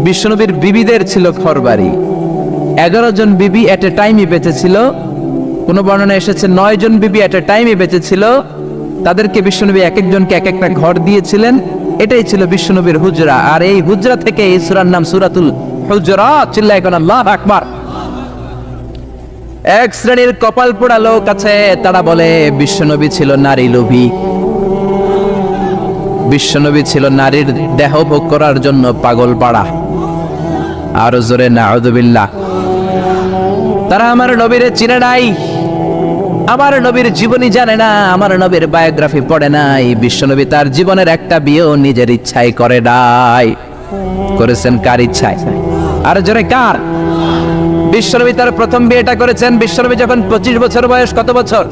বিশ্বনবীর বিবিদের ছিল ঘরবাড়ি। 11 জন বিবি এট এ টাইমই বেঁচে ছিল। কোন বর্ণনা এসেছে 9 জন বিবি এট এ টাইমই বেঁচে ছিল। তাদেরকে বিশ্বনবী এক একজনকে এক একটা ঘর দিয়েছিলেন। এটাই ছিল বিশ্বনবীর হুজরা। আর এই হুজরা থেকে এই সূরার নাম সূরাতুল হুজরাত। চিল্লায় কোন আল্লাহু আকবার। এক শ্রেণীর কপাল পোড়া লোক আছে, তারা বলে বিশ্বনবী ছিল নারী লোভী, বিশ্বনবী ছিল নারীর দেহ ভোগ করার জন্য পাগল পাড়া। আরো জোরে নাউযুবিল্লাহ। তারা আমার নবীরে চিনে নাই, আমার নবীর জীবনী জানে না, আমার নবীর বায়োগ্রাফি পড়ে নাই। বিশ্বনবী তার জীবনের একটা বিয়েও নিজের ইচ্ছায় করে নাই। করেছেন কার ইচ্ছায়? আর জোরে কার? বিশ্বনবী তার প্রথম বিয়েটা করেছেন বিশ্বনবী যখন 25 বছর বয়স। কত বছর?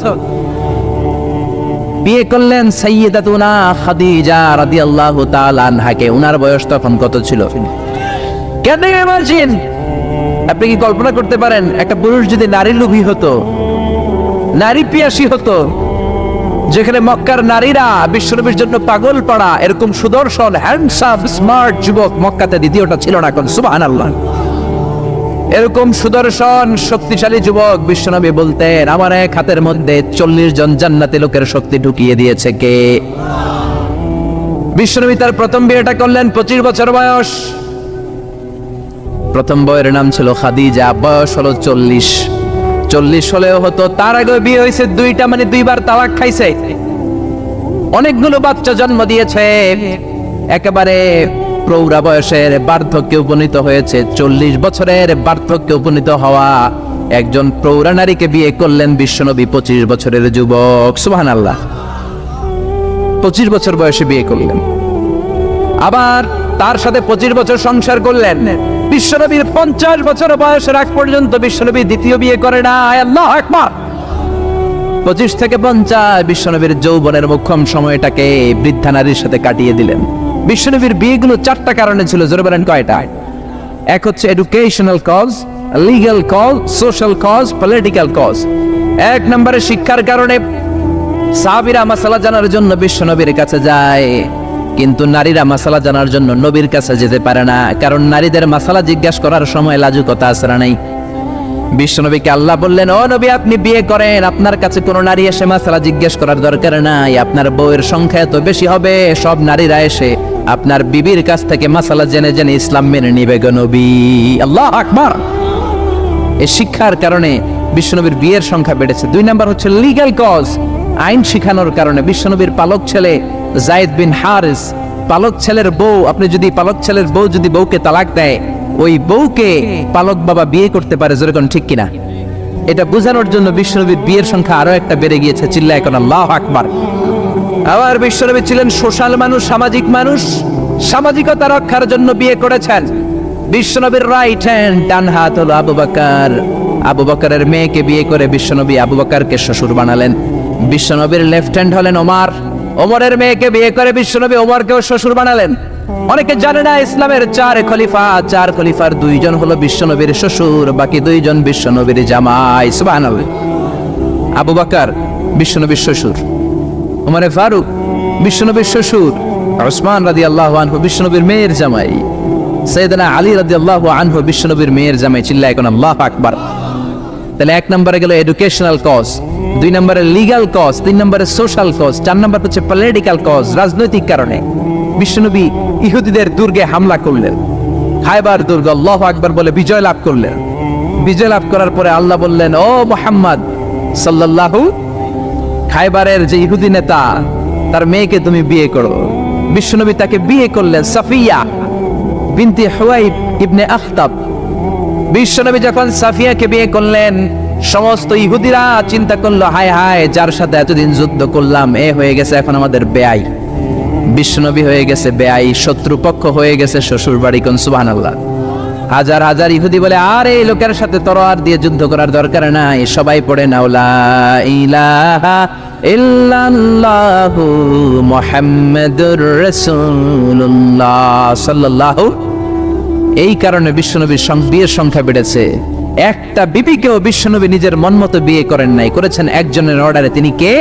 বিয়ে করলেন সাইয়্যিদাতুনা খাদিজা রাদিয়াল্লাহু তাআলা আনহাকে। উনার বয়স তখন কত ছিল? কেন ইমাজিন, আপনি কি কল্পনা করতে পারেন একটা পুরুষ যদি নারী লোভী হতো, নারী পিয়াসী হতো, যেখানে মক্কার নারীরা বিশ্বনবীর জন্য পাগল পাড়া, এরকম সুদর্শন হ্যান্ডসাম স্মার্ট যুবক মক্কাতে দ্বিতীয়টা ছিল না। কোন সুবহানাল্লাহ। এরকম সুদর্শন শক্তিশালী যুবক বিশ্বনবী বলতেন, আমার এক হাতের মধ্যে 40 জন জান্নাতি লোকের শক্তি ঢুকিয়ে দিয়েছে কে? বিশ্বনবী তার প্রথম বিয়েটা করলেন 25 বছর বয়স। প্রথম বউয়ের নাম ছিল খাদিজা। বয়স হলো 40। 40 হলেও হতো, তার আগে বিয়ে হয়েছে 2টা, মানে 2বার তালাক খাইছে, অনেকগুলো বাচ্চা জন্ম দিয়েছে, একেবারে প্রৌঢ়া বয়সের বার্ধক্যে উপনীত হয়েছে। 40 বছরের বার্ধক্যে উপনীত হওয়া একজন প্রৌঢ়া নারীকে বিয়ে করলেন বিশ্বনবী, 25 বছরের যুবক। সুবহানাল্লাহ। 25 বছর বয়সে বিয়ে করলেন, আবার তার সাথে 25 বছর সংসার করলেন। বিশ্বনবীর 50 বছর বয়সের আগ পর্যন্ত বিশ্বনবী দ্বিতীয় বিয়ে করে না। আল্লাহু আকবার। 25 থেকে 50 বিশ্বনবীর যৌবনের মোক্ষম সময়টাকে বৃদ্ধা নারীর সাথে কাটিয়ে দিলেন। বিশ্বনবীর বিয়েগুলো 4টা কারণে ছিল। জোরে বলেন কয়টা? এক হচ্ছে educational cause, legal cause, social cause, political cause. 1 নম্বরে শিক্ষার কারণে। সাহাবীরা মাসালা জানার জন্য বিশ্বনবীর কাছে যায়, কিন্তু নারীরা মাসালা জানার জন্য নবীর কাছে যেতে পারে না, কারণ নারীদের মাসালা জিজ্ঞাসা করার সময় লাজুকতা আছে না নাই? বিশ্বনবীকে আল্লাহ বললেন, ও নবী আপনি বিয়ে করেন, আপনার কাছে কোনো নারী এসে মাসালা জিজ্ঞেস করার দরকার নাই, আপনার বউয়ের সংখ্যা এত বেশি হবে, সব নারীরা এসে আপনার বিবির কাছ থেকে মাসালা জেনে জেনে ইসলাম মেনে নিবে গো নবী। আল্লাহু আকবার। এই শিক্ষার কারণে বিশ্বনবীর বিয়ের সংখ্যা বেড়েছে। 2 নাম্বার হচ্ছে লিগ্যাল কজ, আইন শিখানোর কারণে। বিশ্বনবীর পালক ছেলে যায়েদ বিন হারিস, পালক ছেলের বউ, আপনি যদি পালক ছেলের বউ যদি বউকে তালাক দেয়, ওই বউকে পালক বাবা বিয়ে করতে পারে। জোরে কোন ঠিক কিনা? এটা বোঝানোর জন্য বিশ্বনবীর বিয়ের সংখ্যা আরো একটা বেড়ে গিয়েছে। চিল্লায় কোন আল্লাহু আকবার। আবার বিশ্বনবী ছিলেন সোশ্যাল মানুষ, সামাজিক মানুষ। সামাজিকতা রক্ষার জন্য বিয়ে করেছেন। বিশ্বনবীর রাইট হ্যান্ড, ডান হাত হলো আবু বকর। আবু বকরের মেয়েকে বিয়ে করে বিশ্বনবী আবু বকরকে শ্বশুর বানালেন। বিশ্বনবীর লেফট হ্যান্ড হলেন ওমর। ওমরের মেয়েকে বিয়ে করে বিশ্বনবী ওমরকেও শ্বশুর বানালেন। অনেকে জানে না ইসলামের 4 খলিফা, 4 খলিফার 2 জন হলো বিশ্বনবীর শ্বশুর, বাকি 2 জন বিশ্বনবীর জামাই। সুবহানাল্লাহ। আবু বকর বিশ্বনবীর শ্বশুর, ওমর ফারুক বিশ্বনবীর শ্বশুর, উসমান রাদিয়াল্লাহু আনহু বিশ্বনবীর মেয়ের জামাই, সাইয়েদনা আলী রাদিয়াল্লাহু আনহু বিশ্বনবীর মেয়ের জামাই। চিল্লায় কোন আল্লাহু আকবার। তাহলে 1 নম্বরে গেল এডুকেশনাল কজ, 2 নম্বরে লিগ্যাল কজ, 3 নম্বরে সোশ্যাল কজ, 4 নম্বর হচ্ছে পলিটিক্যাল কজ, রাজনৈতিক কারণে। বিশ্বনবী ইহুদিদের দুর্গে হামলা করলেন, খায়বার দুর্গ, আল্লাহু আকবার বলে বিজয় লাভ করলেন। বিজয় লাভ করার পরে আল্লাহ বললেন, ও মুহাম্মদ সাল্লাল্লাহু, খায়বারের যে ইহুদি নেতা তার মেয়েকে তুমি বিয়ে করো। বিশ্বনবী তাকে বিয়ে করলেন, সাফিয়া বিনতে হুয়াইব ইবনে আখতাব। বিশ্বনবী যখন সাফিয়াকে বিয়ে করলেন, সমস্ত ইহুদিরা চিন্তা করলো, হায় হায়, যার সাথে এতদিন যুদ্ধ করলাম এ হয়ে গেছে এখন আমাদের বেয়াই। বিশ্বনবী হয়ে গেছে বেয়াই, শত্রুপক্ষ হয়ে গেছে শ্বশুর বাড়ি। কোন সুবহানাল্লাহ। হাজার হাজার ইহুদি বলে, আর এই লোকের সাথে তরোয়ার দিয়ে যুদ্ধ করার দরকার নাই, সবাই পড়ে নাও লা ইলাহা ইল্লাল্লাহু মুহাম্মাদুর রাসূলুল্লাহ সাল্লাল্লাহু। এই কারণে বিশ্বনবীর বিয়ের সংখ্যা বেড়েছে। একটা বিবিকেও বিশ্বনবী নিজের মন মতো বিয়ে করেন নাই, করেছেন একজনের অর্ডারে। তিনি কে?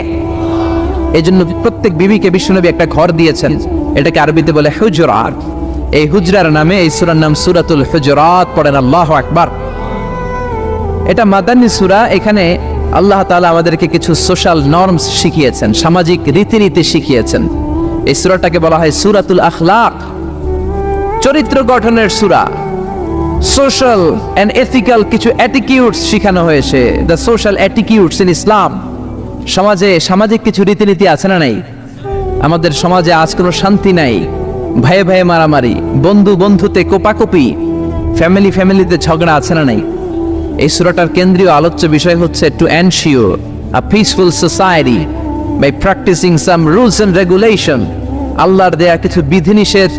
এই জন্য প্রত্যেক বিবিকে বিশ্বনবী একটা ঘর দিয়েছেন। এটাকে আরবিতে বলে হুজরাত। এই হুজরার নামে এই সূরার নাম সূরাতুল হুজুরাত। পড়েন আল্লাহু আকবার। এটা মাদানী সূরা। এখানে আল্লাহ তাআলা আমাদেরকে কিছু সোশ্যাল নরমস শিখিয়েছেন, সামাজিক রীতিনীতি শিখিয়েছেন। এই সূরাটাকে বলা হয় সূরাতুল আখলাক, চরিত্র গঠনের সূরা। সোশ্যাল এন্ড এথিক্যাল কিছু অ্যাটিটিউডস শেখানো হয়েছে, দ্য সোশ্যাল অ্যাটিটিউডস ইন ইসলাম। সমাজে সামাজিক কিছু রীতিনীতি আছে না নাই? আমাদের সমাজে আজ কোনো শান্তি নাই, ভাইয়ে ভাইয়ে মারামারি, বন্ধু বন্ধুতে কোপাকুপি, ফ্যামিলিতে ঝগড়া আছে না নাই? এই সূরাটার কেন্দ্রীয় আলোচ্য বিষয় হচ্ছে to ensure a peaceful society by practising some rules and regulation. আল্লাহর দেয়া কিছু বিধিনিষেধ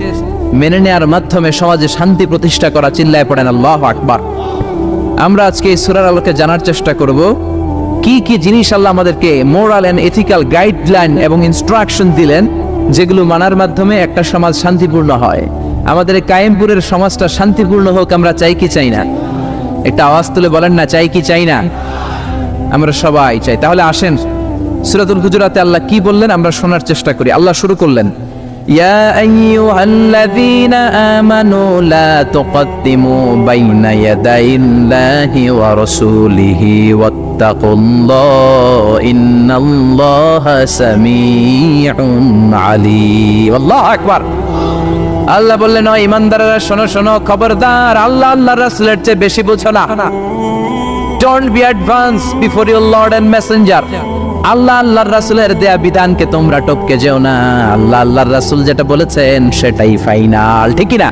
মেনে নেওয়ার মাধ্যমে সমাজে শান্তি প্রতিষ্ঠা করা। চিল্লায় পড়েন আল্লাহু আকবার। আমরা আজকে এই সূরার আলোকে জানার চেষ্টা করব কি কি জিনিস আল্লাহ আমাদেরকে মোরাল এন্ড এথিক্যাল গাইডলাইন এবং ইনস্ট্রাকশন দিলেন, যেগুলো মানার মাধ্যমে একটা সমাজ শান্তিপূর্ণ হয়। আমাদের এই কায়েমপুরের সমাজটা শান্তিপূর্ণ হোক, আমরা চাই কি চাই না? একটা আওয়াজ তুলে বলেন না, চাই কি চাই না? আমরা সবাই চাই। তাহলে আসেন সূরাতুল হুজুরাতে আল্লাহ কি বললেন আমরা শোনার চেষ্টা করি। আল্লাহ শুরু করলেন, ইয়া আইয়ুহাল্লাযীনা আমানু লা তুকদ্দিমু বাইনা ইয়াদাইল্লাহি ওয়া রাসূলিহি ওয়াত্তাকুল্লাহ ইন্নাল্লাহা সামিউন আলীম। আল্লাহু আকবার। আল্লাহ বললেন, ও ঈমানদাররা শোনো শোনো, খবরদার আল্লাহ আল্লাহর রাসূলের চেয়ে বেশি বুঝো না। Don't be advance before your lord and messenger. Allah আল্লাহর রাসূলের দেয়া বিধানকে তোমরা টপকে যেও না। আল্লাহ আল্লাহর রাসূল যেটা বলেছেন সেটাই ফাইনাল, ঠিক কি না?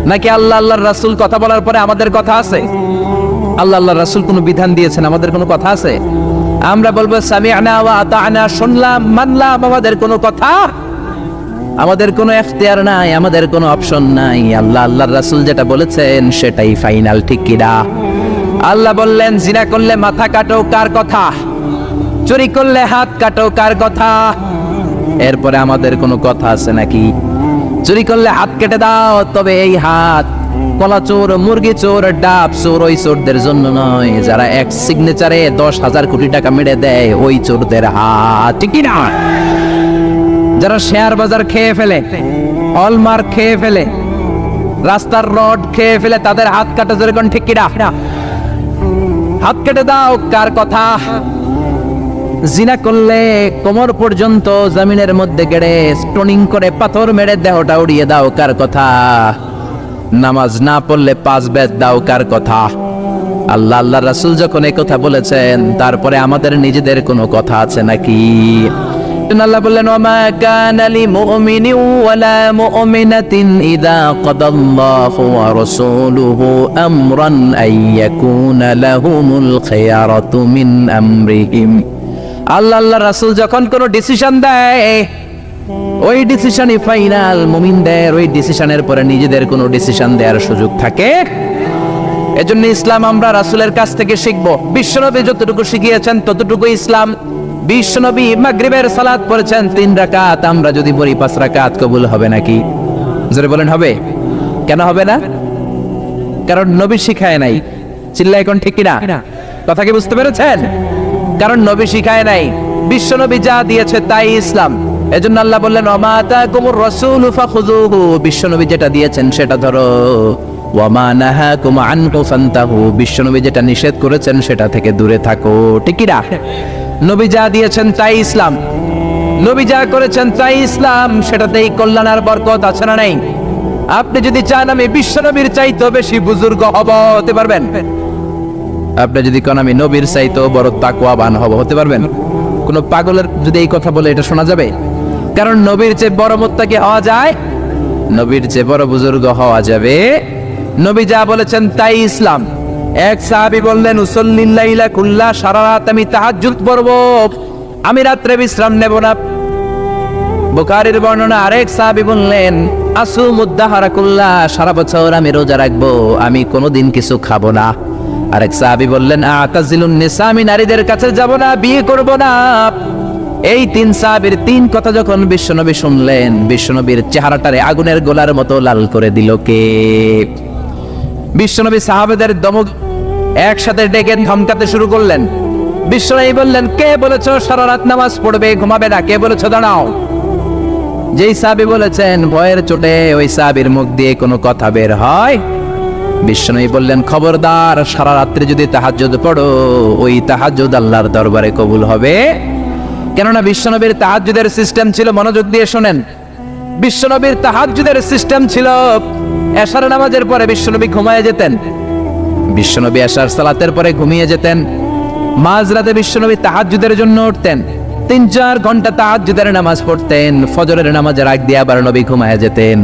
নাকি আল্লাহ আল্লাহর রাসূল কথা বলার পরে আমাদের কথা আছে? আল্লাহ আল্লাহর রাসূল কোনো বিধান দিয়েছেন, আমাদের কোনো কথা আছে? আমরা বলবো সামি'না ওয়া আতা'না, শুনলাম মানলাম, আমাদের কোনো কথা, আমাদের কোনো এখতিয়ার নাই, আমাদের কোনো অপশন নাই। আল্লাহ আল্লাহর রাসূল যেটা বলেছেন সেটাই ফাইনাল, ঠিক কি না? আল্লাহ বললেন, জিনা করলে মাথা কাটো, কার কথা? চুরি করলে হাত কাটো, কার কথা? এরপরে আমাদের কোনো কথা আছে নাকি? চুরি করলে হাত কেটে দাও, তবে এই হাত কলা চোর, মুরগি চোর, ডাব চোর ওই চোরদের জন্য নয়, যারা এক সিগনেচারে 10,000 কোটি টাকা মেরে দেয় ওই চোরদের হাত, ঠিক কি না? যারা শেয়ার বাজার খেয়ে ফেলে, হলমার্ক খেয়ে ফেলে, রাস্তার রড খেয়ে ফেলে, তাদের হাত কাটা, যেরকম ঠিক কি না? হাত কেটে দাও, কার কথা? জিনা করলে কোমর পর্যন্ত জমিনের মধ্যে গেড়ে স্টোনিং করে পাথর মেরে দেহটা উড়িয়ে দাও, কার কথা? নামাজ না পড়লে 5 বেত দাও, কার কথা? আল্লাহ আল্লাহর রাসূল যখন এই কথা বলেছেন, তারপরে আমাদের নিজেদের কোনো কথা আছে নাকি? আল্লাহ বললেন, ওমা কানা লিমুমিনিন ওয়ালা মুমিনাতিন ইযা কাদাল্লাহু ওয়া রাসূলুহু আমরান আইয়াকুনা লাহুমুল খিয়ারাতু মিন আমরিহিম। আল্লাহ আল্লাহর রাসূল যখন কোনো ডিসিশন দেয়, ওই ডিসিশনই ফাইনাল। মুমিনদের ওই ডিসিশনের পরে নিজেদের কোনো ডিসিশন দেওয়ার সুযোগ থাকে? এজন্য ইসলাম আমরা রাসূলের কাছ থেকে শিখব। বিশ্বনবী যতটুকু শিখিয়েছেন ততটুকু ইসলাম। বিশ্বনবী মাগরিবের সালাত পড়েছেন 3 রাকাত, আমরা যদি পড়ি 5 রাকাত, কবুল হবে নাকি? জোরে বলেন, হবে? কেন হবে না? কারণ নবী শিখায় নাই। চিল্লায় এখন ঠিক কি না? কথা কি বুঝতে পেরেছেন? কারণ নবী শিখায় নাই, বিশ্বনবী যা দিয়েছে তাই ইসলাম। এজন্য আল্লাহ বললেন, ওমা আতাকুমুর রাসূলু ফাখুযুহু, বিশ্বনবী যেটা দিয়েছেন সেটা ধরো। ওয়া মা নাহাকুম আনহু ফান্তাহু, বিশ্বনবী যেটা নিষেধ করেছেন সেটা থেকে দূরে থাকো, ঠিক কি না? নবী যা দিয়েছেন তাই ইসলাম, নবী যা করেছেন তাই ইসলাম, সেটাতেই কল্যাণ আর বরকত আছে না নাই? আপনি যদি চান আমি বিশ্বনবীর চাইতে বেশি বুজুর্গ হব, হতে পারবেন? আপনি যদি কোন আমি নবীর চাইতেও বড় তাকওয়াবান হব, হতে পারবেন? কোন পাগলের যদি এই কথা বলে এটা শোনা যাবে? কারণ নবীর চেয়ে বড় মুত্তাকি হওয়া যায়, নবীর চেয়ে বড় বুজুর্গ হওয়া যাবে। নবী যা বলেছেন তাই ইসলাম। এক সাহাবী বললেন, উসাল্লিল লাইলা কুল্লা, সারা রাত আমি তাহাজ্জুদ পড়ব, আমি রাত্রে বিশ্রাম নেব না। বুখারীর বর্ণনা। আরেক সাহাবী বললেন, আসুমুদ দাহরা কুল্লা, সারা বছর আমি রোজা রাখবো, আমি কোনোদিন কিছু খাবো না। আরেক সাহাবী বললেন, আতাজিলুন নিসা, আমি নারীদের কাছে যাব না, বিয়ে করব না। এই 3 সাহাবীর 3 কথা যখন বিশ্বনবী শুনলেন, বিশ্বনবীর চেহারাটারে আগুনের গোলার মতো লাল করে দিল কে? বিশ্বনবী সাহাবাদের দমক একসাথে ডেকে ধমকাতে শুরু করলেন। বিশ্বনবী বললেন, কে বলেছো সারা রাত নামাজ পড়বে, ঘুমাবে না? কে বলেছো দাঁড়াও? যেই সাহাবী বলেছেন ভয়ের চোটে ওই সাহাবীর মুখ দিয়ে কোনো কথা বের হয়, বিশ্বনবী বললেন খবরদার, সারা রাত্রি যদি তাহাজ্জুদ পড়ো ওই তাহাজ্জুদ আল্লাহর দরবারে কবুল হবে। কেননা বিশ্বনবীর তাহাজ্জুদের সিস্টেম ছিল, মনোযোগ দিয়ে শোনেন, বিশ্বনবীর তাহাজ্জুদের সিস্টেম ছিল এশার নামাজের পরে বিশ্বনবী ঘুমিয়ে যেতেন, বিশ্বনবী এশার সালাতের পরে ঘুমিয়ে যেতেন, মাঝরাতে বিশ্বনবী তাহাজ্জুদের জন্য উঠতেন, 3-4 ঘন্টা তাহাজ্জুদের নামাজ পড়তেন, ফজরের নামাজের আগ দিয়ে আবার নবী ঘুমিয়ে যেতেন।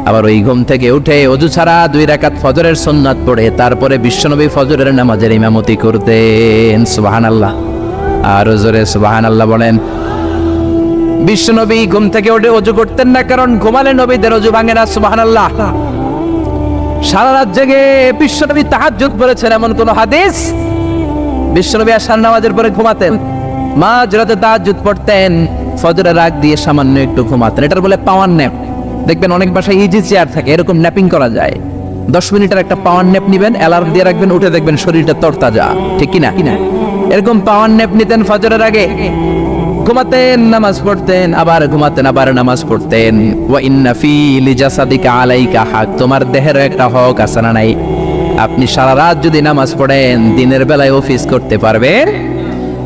আবার ওই ঘুম থেকে উঠে ওযু ছাড়া 2 রাকাত ফজরের সুন্নাত পড়ে তারপরে বিশ্বনবী ফজরের নামাজের ইমামতি করতেন। সুবহানাল্লাহ, আর জোরে সুবহানাল্লাহ বলেন। বিশ্বনবী ঘুম থেকে উঠে ওযু করতেন না, কারণ ঘুমালে নবীদের ওযু ভাঙে না। সুবহানাল্লাহ। সারা রাত জেগে বিশ্বনবী তাহাজ্জুদ পড়েছেন এমন কোন হাদিস? বিশ্বনবী আশার নামাজের পরে ঘুমাতেন, মাঝরাতে তাহাজ্জুদ পড়তেন, ফজরের আগ দিয়ে সামান্য একটু ঘুমাতেন। এটার বলে পাওয়ার ন্যাপ। দেখবেন অনেক বাসায় ইজি চেয়ার থাকে, এরকম ন্যাপিং করা যায়। 10 মিনিটের একটা পাওয়ার ন্যাপ নিবেন, অ্যালার্ম দিয়ে রাখবেন, উঠে দেখবেন শরীরটা তরতাজা, ঠিক কিনা? এরকম পাওয়ার ন্যাপ নিতেন ফজরের আগে, ঘুমাতেন, নামাজ পড়তেন, আবার ঘুমাতেন, আবার নামাজ পড়তেন। ওয়া ইন্না ফি লিজাসাদিকা আলাইকা হাক, তোমার দেহের একটা হক আছে না নাই? আপনি সারা রাত যদি নামাজ পড়েন দিনের বেলায় অফিস করতে পারবেন।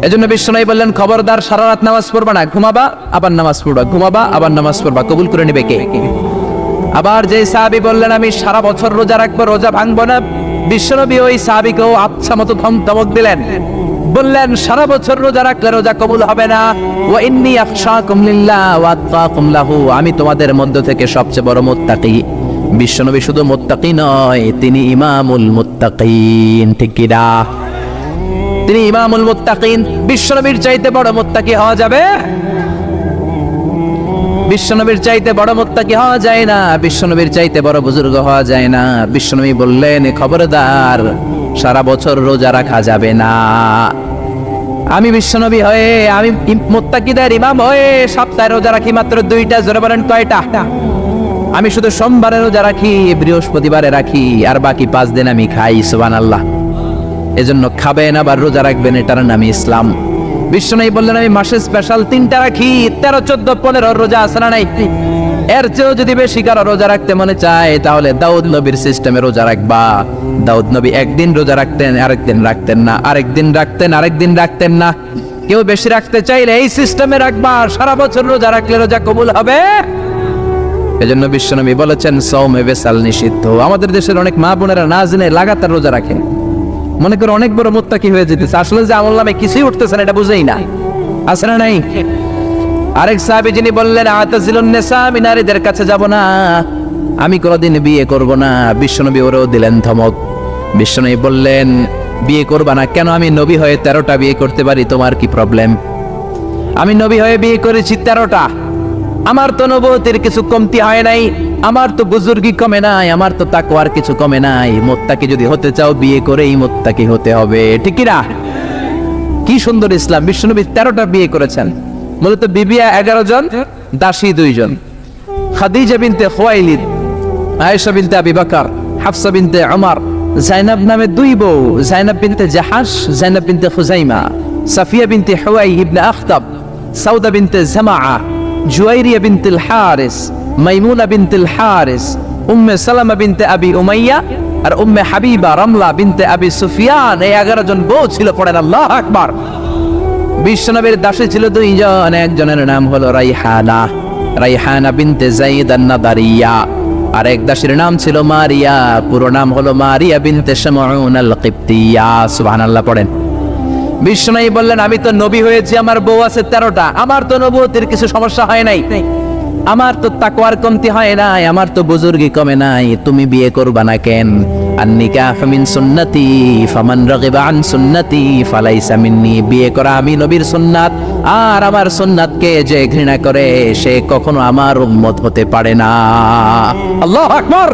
এজন্য বিশ্বনবী বললেন খবরদার, সারা রাত নামাজ পড়বা না, ঘুমাবা আবার নামাজ পড়বা, ঘুমাবা আবার নামাজ পড়বা, কবুল করে নেবে কে? আবার যে সাহাবী বললেন আমি সারা বছর রোজা রাখবো, রোজা ভাঙবো না, বিশ্বনবী ওই সাহাবীকেও আচ্ছা মতো ধমক দিলেন, বললেন সারা বছর রোজা রাখলে রোজা কবুল হবে না। ওয়া ইন্নী আখশাকুম লিল্লাহ ওয়া আতকাকুম লাহু, আমি তোমাদের মধ্য থেকে সবচেয়ে বড় মুত্তাকি। বিশ্বনবী শুধু মুত্তাকি নয়, তিনি ইমামুল মুত্তাকিন, ঠিক কি না? তিনি ইমামুল মুত্তাকিন। বিশ্বনবীর চাইতে বড় মুত্তাকি হওয়া যাবে? বিশ্বনবীর চাইতে বড় মুত্তাকি হওয়া যায় না, বিশ্বনবীর চাইতে বড় বুজুর্গ হওয়া যায় না। বিশ্বনবী বললেন খবরদার, সারা বছর রোজা রাখা যাবে না। আমি বিশ্বনবী হয়ে, আমি মুত্তাকিদের ইমাম হয়ে সপ্তাহে রোজা রাখি মাত্র 2টা। জোরে বলেন কয়টা? আমি শুধু সোমবারে রোজা রাখি, বৃহস্পতিবারে রাখি, আর বাকি 5 দিন আমি খাই। সুবহানাল্লাহ। এজন্য খাবেন আবার রোজা রাখবেন, এটার নাম ইসলাম। বিশ্বনবী বললেন আমি মাসে স্পেশাল 3টা রাখি, 13, 14, 15 রোজা আছে না নাই? এর চেয়েও যদি বেশি কারো রোজা রাখতে মনে চায় তাহলে দাউদ নবীর সিস্টেমে রোজা রাখবা। দাউদ নবী একদিন রোজা রাখতেন, আরেকদিন রাখতেন না, আরেকদিন রাখতেন, আরেকদিন রাখতেন না। কেউ বেশি রাখতে চাইলে এই সিস্টেমে রাখবা, সারা বছর রোজা রাখলে রোজা কবুল হবে। এজন্য বিশ্বনবী বলেছেন সওমে বেসাল নিষিদ্ধ। আমাদের দেশের অনেক মা বোনেরা না জেনে লাগাতার রোজা রাখেন, মনে করে অনেক বড় মুত্তাকি হয়ে যেতেছে, আসলে যে আমল নামে কিছুই উঠতেছে না, এটা বুঝেই না। আছে না নাই? আরেক সাহাবী যিনি বললেন আতাজিলুন নিসা, আমি নারীদের কাছে যাব না, আমি কোনোদিন বিয়ে করব না। বিশ্বনবী ওরেও দিলেন ধমক। বিশ্বনবী বললেন বিয়ে করবা না কেন? আমি নবী হয়ে 13টা বিয়ে করতে পারি, তোমার কি প্রবলেম? আমি নবী হয়ে বিয়ে করেছি 13টা, আমার তো নবুয়তের কিছু কমতি হয় নাই, আমার তো বুজুর্গি কমে নাই, আমার তো তাকওয়ার কিছু কমে নাই। মুত্তাকি যদি হতে চাও বিয়ে করেই মুত্তাকি হতে হবে, ঠিক কি না? কি সুন্দর ইসলাম! বিশ্বনবী 13টা বিয়ে করেছেন। মূলত বিবিয়া 11 জন, দাসী 2 জন। খাদিজা বিনতে খুয়াইলিদ, আয়েশা বিনতে আবি বকর, হাফসা বিনতে উমর, জাইনাব নামে 2 বউ, জাইনাব বিনতে জাহাশ, জাইনাব বিনতে খুজাইমা, সাফিয়া বিনতে হুয়াই ইবনে আখতাব, সাউদা বিনতে জামাআ, জুয়াইরিয়া বিনতুল হারিস, মাইমুনা বিনতুল হারিস, উম্মে সালামা বিনতে আবি উমাইয়া, আর উম্মে হাবিবা রামলা বিনতে আবি সুফিয়ান। এই 11 জন বউ ছিল। পড়েন আল্লাহু আকবার। বিশ্বনবীর দাসী ছিল 2 জন, একজনের নাম হলো রাইহানা, রাইহানা বিনতে যায়েদ আন-নাদারিয়া, আর এক দাসীর নাম ছিল মারিয়া, পুরো নাম হলো মারিয়া বিনতে শামউন আল-কিবতিয়া। সুবহানাল্লাহ পড়েন। বিশ্বনবী বললেন আমি তো নবী হয়েছি, আমার বউ আছে 13টা, আমার তো নবুয়তের কিছু সমস্যা হয় নাই, আমার তো তাকওয়ার কমতি হয় নাই, আমার তো বুজুর্গি কমে নাই, তুমি বিয়ে করবা না কেন? আন-নিকাহু মিন সুন্নতি ফামান রাগিবা আন সুন্নতি ফালাইসা মিন্নি। বিয়ে করা আমি নবীর সুন্নাত, আর আমার সুন্নাতকে যে ঘৃণা করে সে কখনো আমার উম্মত হতে পারে না। আল্লাহু আকবার।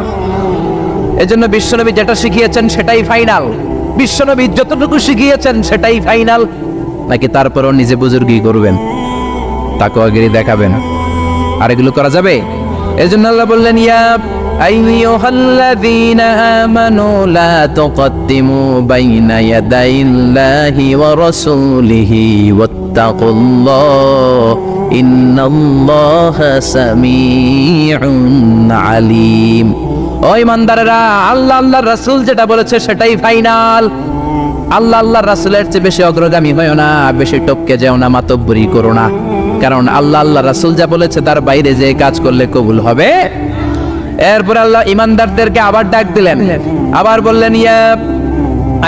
এজন্য বিশ্বনবী যেটা শিখিয়েছেন সেটাই ফাইনাল। বিশ্বনবী যতটুকু শিখিয়েছেন সেটাই ফাইনাল। নাকি তারপরও নিজে বুজুর্গি করবেন, তাকওয়াগিরি দেখাবেন, আর এগুলো করা যাবে? এজন্য আল্লাহ বললেন ইয়া আইয়ুহাল্লাযীনা আমানু লা তুকদ্দিমু বাইনা ইয়াদাইল্লাহি ওয়া রাসূলিহি ওয়াত্তাকুল্লাহ ইন্নাল্লাহা সামিউন আলীম। ও ইমানদারেরা, আল্লাহ আল্লাহর রাসূল যেটা বলেছে সেটাই ফাইনাল। আল্লাহ আল্লাহর রাসূলের চেয়ে বেশি অগ্রগামী হয়ো না, বেশি টপকে যেও না, মাতব্বরি করো না। কারণ আল্লাহ আল্লাহর রাসূল যা বলেছে তার বাইরে যে কাজ করলে কবুল হবে। এরপর আল্লাহ ইমানদারদেরকে আবার ডাক দিলেন, আবার বললেন, ইয়া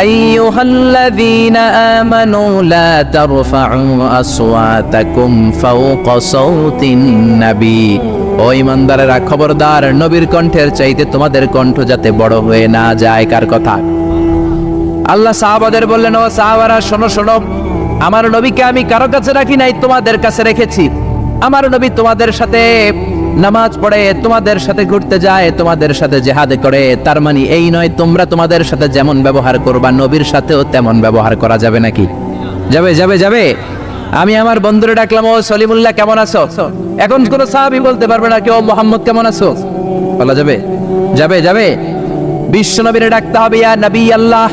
আইয়ুহাল্লাযীনা আমানু লা তারফা'উ আসওয়াতাকুম ফাওকা সাওতিন নবী। ও ইমানদারেরা, খবরদার, নবীর কণ্ঠের চাইতে তোমাদের কণ্ঠ যাতে বড় হয়ে না যায়। কার কথা? আল্লাহ সাহাবাদের বললেন, ও সাহাবারা, শোনো শোনো, আমার নবীকে আমি কারো কাছে রাখি নাই, তোমাদের কাছে রেখেছি। আমার নবী তোমাদের সাথে নামাজ পড়ে, তোমাদের সাথে ঘুরতে যায়, তোমাদের সাথে জিহাদ করে। তার মানে এই নয় তোমরা তোমাদের সাথে যেমন ব্যবহার করবা নবীর সাথেও তেমন ব্যবহার করা যাবে নাকি? যাবে যাবে যাবে। আমি আমার বন্ধুরে ডাকলাম, ও সলিমুল্লাহ কেমন আছো? এখন কোন সাহাবী বলতে পারবে না, কেউ মোহাম্মদ কেমন আছো বলা যাবে? যাবে যাবে। বিশ্ব নবীরে ডাকতে হবে, ইয়া নবী আল্লাহ,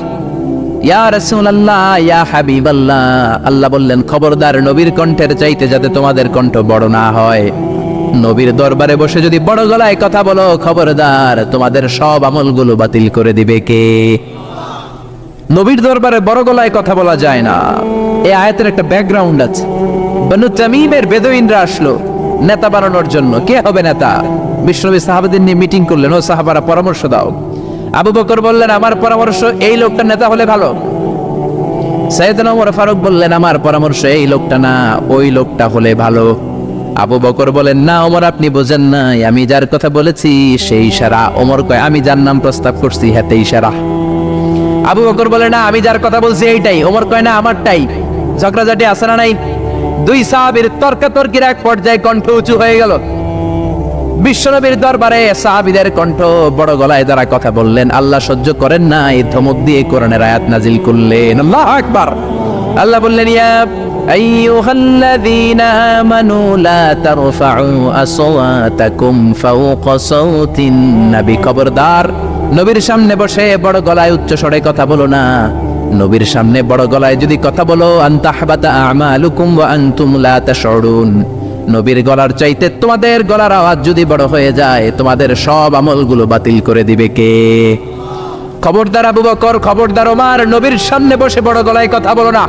ইয়া রাসূলুল্লাহ, ইয়া হাবিবাল্লাহ। আল্লাহ বললেন, খবরদার, নবীর কণ্ঠের চাইতে যাতে তোমাদের কণ্ঠ বড় না হয়। নবীর দরবারে বসে যদি বড় গলায় কথা বলো, খবরদার, তোমাদের সব আমলগুলো বাতিল করে দিবে কে? নবীর দরবারে বড় গলায় কথা বলা যায় না। এই আয়াতের একটা ব্যাকগ্রাউন্ড আছে। বনু তামিমের বেদুইনরা আসলো নেতা বানানোর জন্য। কে হবে নেতা? বিশ্বনবী সাহাবাদের নিয়ে মিটিং করলেন, ও সাহাবারা পরামর্শ দাও। আবু বকর বললেন, আমার পরামর্শ এই লোকটা নেতা হলে ভালো। সাইয়েদনা ওমর ফারুক বললেন, আমার পরামর্শ এই লোকটা না, ওই লোকটা হলে ভালো। আবু বকর বলেন, না ওমর, আপনি বোঝেন নাই, আমি যার কথা বলেছি সেই ইশারা। ওমর কয়, আমি যার নাম প্রস্তাব করছি হাতে ইশারা। আবু বকর বলে, না আমি যার কথা বলছি এইটাই। ওমর কয়, না আমারটাই। ঝগড়াঝাটি আছে না নাই? দুই সাহাবীর তর্কাতর্কির এক পর্যায়ে কণ্ঠ উঁচু হয়ে গেল। বিশ্বনবীর দরবারে সাহাবীদের কণ্ঠ বড় গলায় যারা কথা বললেন, আল্লাহ সহ্য করেন না, এই ধমক দিয়ে কোরআনের আয়াত নাজিল করলেন। আল্লাহু আকবার। আল্লাহ বললেন, ইয়া আইয়ুহাল্লাযীনা আমানু লা তারফা'উ আসওয়াতাকুম ফাওকা সাওতিন নবী। খবরদার, নবীর সামনে বসে বড় গলায় উচ্চ স্বরে কথা বলো না। নবীর সামনে বড় গলায় যদি কথা বলো, আনতাহবাতা আমালুকুম ওয়া আনতুম লা তাশউরুন। নবীর গলার চাইতে তোমাদের গলার আওয়াজ যদি বড় হয়ে যায়, তোমাদের সব আমলগুলো বাতিল করে দিবে কে? খবরদার আবু বকর, খবরদার ওমর, নবীর সামনে বসে বড় গলায় কথা বলো না।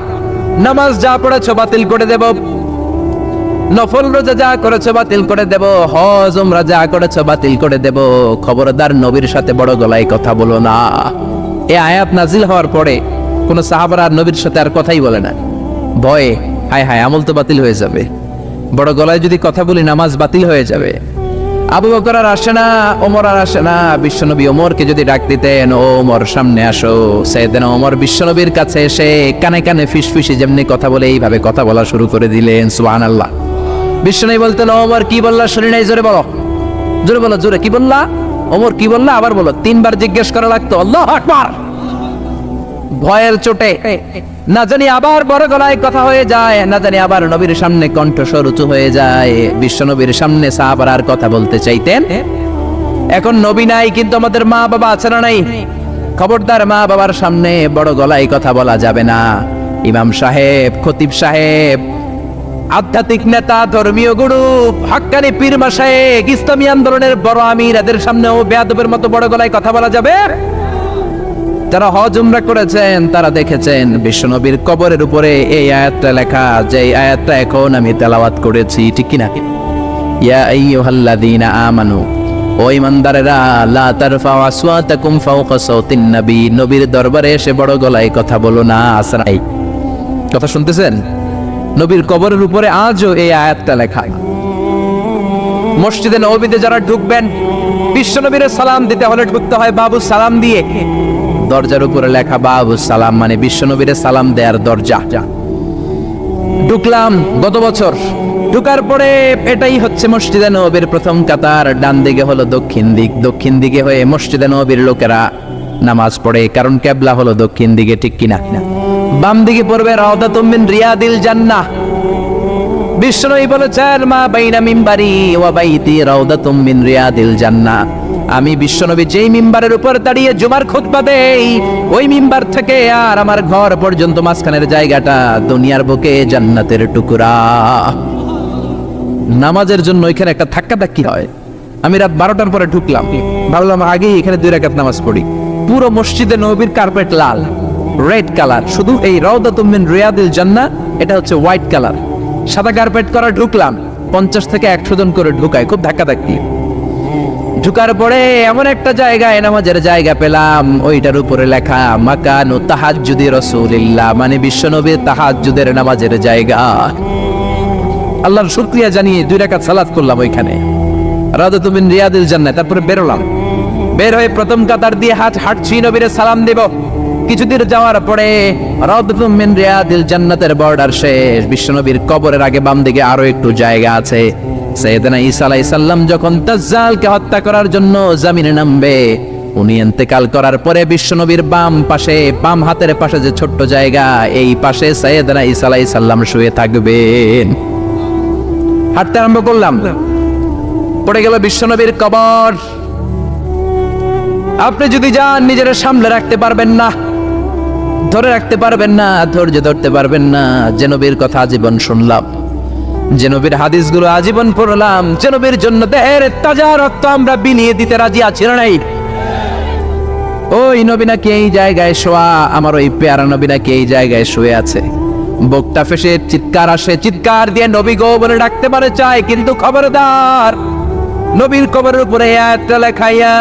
নামাজ যা পড়েছো বাতিল করে দেব, নফল রোজা যা করেছো বাতিল করে দেব, হজ উমরা যা করেছো বাতিল করে দেব। খবরদার, নবীর সাথে বড় গলায় কথা বলো না। এই আয়াত নাজিল হওয়ার পরে কোন সাহাবারা আর নবীর সাথে আর কথাই বলে না, ভয়ে। হায় হায়, আমল তো বাতিল হয়ে যাবে, বড় গলায় যদি কথা বলি নামাজ বাতিল হয়ে যাবে। আবু বকর আর আসে না, ওমর আর আসে না। বিশ্বনবী ওমরকে যদি ডাক দিতেন, ও ওমর সামনে আসো, সাইয়েদনা ওমর বিশ্বনবীর কাছে এসে কানে কানে ফিসফিসি যেমনি কথা বলে এইভাবে কথা বলা শুরু করে দিলেন। সুবহানাল্লাহ। বিশ্বনবী বলতেন, ওমর কি বললা শুনি নাই, জোরে বলো, জোরে বলো, জোরে। কি বললা ওমর, কি বললা আবার বলো। তিনবার জিজ্ঞেস করা লাগতো। আল্লাহু আকবার। ভয়ের চোটে না জানি আবার বড় গলায় কথা হয়ে যায়, না জানি আবার নবীর সামনে কণ্ঠস্বর উঁচু হয়ে যায়। বিশ্বনবীর সামনে সাহাবারা আর কথা বলতে চাইতেন। এখন নবী নাই, কিন্তু আমাদের মা বাবা আছে না নাই? খবরদার, মা বাবার সামনে বড় গলায় কথা বলা যাবে না। ইমাম সাহেব, খতিব সাহেব, আধ্যাত্মিক নেতা, ধর্মীয় গুরু, হাক্কানি পীর মাশায়েখ, ইসলামী আন্দোলনের বড় আমির, এদের সামনেও বেয়াদবের মতো বড় গলায় কথা বলা যাবে? যারা হজ উমরা করেছেন তারা দেখেছেন বিশ্বনবীর কবরের উপরে এই আয়াতটা লেখা, যে আয়াতটা এখন আমি তেলাওয়াত করেছি, ঠিক কি না? ইয়া আইয়ুহাল্লাযীনা আমানু, ও ঈমানদারেরা, লা তারফাউ আসওয়াতাকুম ফাওকা সাওতিন নবী। নবীর দরবারে এসে বড় গলায় কথা বলো না। আসরাই কথা শুনতেছেন? নবীর কবরের উপরে আজও এই আয়াতটা লেখা। মসজিদে নববীতে যারা ঢুকবেন, বিশ্বনবীর সালাম দিতে হলে ঢুকতে হয় বাবু সালাম দিয়ে। দরজার উপরে লেখা বাবু সালাম, মানে বিশ্বনবীর সালাম দেয়ার দরজা। ঢুকলাম গত বছর, ঢুকার পরে এটাই হচ্ছে মসজিদে নববীর প্রথম কাতার। ডান দিকে হলো দক্ষিণ দিক, দক্ষিণ দিকে হয়ে মসজিদে নববীর লোকেরা নামাজ পড়ে, কারণ কিবলা হলো দক্ষিণ দিকে, ঠিক কিনা? বাম দিকে পড়বে রাউদাতুম মিন রিয়াদিল জান্নাহ। বিশ্বনবী বলেছেন, মা বাইনা মিম্বারি ওয়া বাইতি রাউদাতুম মিন রিয়াদিল জান্নাহ। আমি বিশ্বনবী যেই মিম্বারের উপর দাঁড়িয়ে জুমার খুতবা দেই, ওই মিম্বার থেকে আর আমার ঘর পর্যন্ত মাঝখানের জায়গাটা দুনিয়ার বুকে জান্নাতের টুকরা। নামাজের জন্য এখানে একটা ধাক্কি হয়। আমি রাত 12টার পরে ঢুকলাম, ভাবলাম আগেই এখানে 2 রাকাত নামাজ পড়ি। পুরো মসজিদে নববীর কার্পেট লাল, রেড কালার, শুধু এই রাউদাতুম মিন রিয়াদিল জান্নাহ এটা হচ্ছে হোয়াইট কালার, সাদা কার্পেট করা। ঢুকলাম, 50 থেকে 100 জন করে ঢুকায়, খুব ধাক্কি। ঢুকার পরে এমন একটা জায়গায় নামাজের জায়গা পেলাম, ওইটার উপরে লেখা মাকানু তাহাজ্জুদি রাসূলিল্লাহ, মানে বিশ্বনবীর তাহাজ্জুদের নামাজের জায়গা। আল্লাহর শুকরিয়া জানিয়ে 2 রাকাত সালাত করলাম ওইখানে, রাউদাতুম মিন রিয়াদিল জান্নাহ। তারপরে বেরোলাম, বের হয়ে প্রথম কাতার দিয়ে হাঁটছি, নবীরে সালাম দেব। কিছুদিন যাওয়ার পরে রাউদাতুম মিন রিয়াদিল জান্নাতের বর্ডার শেষ। বিশ্বনবীর কবরের আগে বাম দিকে আরো একটু জায়গা আছে। সাইয়েদনা ঈসা আলাইহিস সালাম যখন দাজ্জালকে হত্যা করার জন্য জমিনে নামবে, উনি ইন্তেকাল করার পরে বিশ্বনবীর বাম পাশে, বাম হাতের পাশে যে ছোট্ট জায়গা, এই পাশে সাইয়েদনা ঈসা আলাইহিস সালাম শুয়ে থাকবেন। হাঁটতে আরম্ভ করলাম, পড়ে গেল বিশ্বনবীর কবর। আপনি যদি যান, নিজের সামলে রাখতে পারবেন না, ধরে রাখতে পারবেন না, ধৈর্য ধরতে পারবেন না। যে নবীর কথা আজীবন শুনলাম, যে নবীর হাদিসগুলো আজীবন পড়লাম, যে নবীর জন্য দেহের তাজা রক্ত আমরা বিলিয়ে দিতে রাজি আছি না নাই? ওই নবী নাকি এই জায়গায় শোয়া, আমার ওই পেয়ারা নবী নাকি এই জায়গায় শুয়ে আছে। বুকটা ফেসে চিৎকার আসে, চিৎকার দিয়ে নবী গো বলে ডাকতে পারে চায়, কিন্তু খবরদার, নবীর কবরের উপরে একটা লেখাইয়া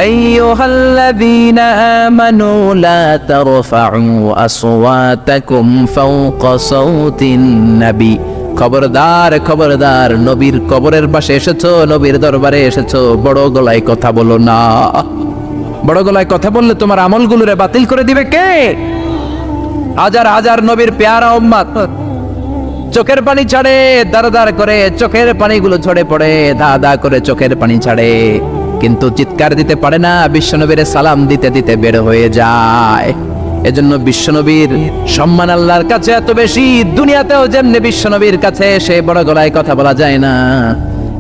আইয়ুহাল্লাযীনা আমানু লা তারফাউ আসওয়াতাকুম ফাওকা সাওতিন নবী। খবরদার, খবরদার, নবীর কবরের পাশে এসেছো, নবীর দরবারে এসেছো, বড় গলায় কথা বলো না। বড় গলায় কথা বললে তোমার আমলগুলোরে বাতিল করে দিবে কে? হাজার হাজার নবীর পেয়ারা উম্মত চোখের পানি ছাড়ে, দাঁড় করে চোখের পানিগুলো ঝরে পড়ে, দা করে চোখের পানি ছাড়ে, কিন্তু চিৎকার দিতে পারে না। বিশ্বনবীর সালাম দিতে দিতে বের হয়ে যায়। এজন্য বিশ্বনবীর সম্মান আল্লাহর কাছে এত বেশি, দুনিয়াতেও যেমনি বিশ্বনবীর কাছে সে বড় গলায় কথা বলা যায় না,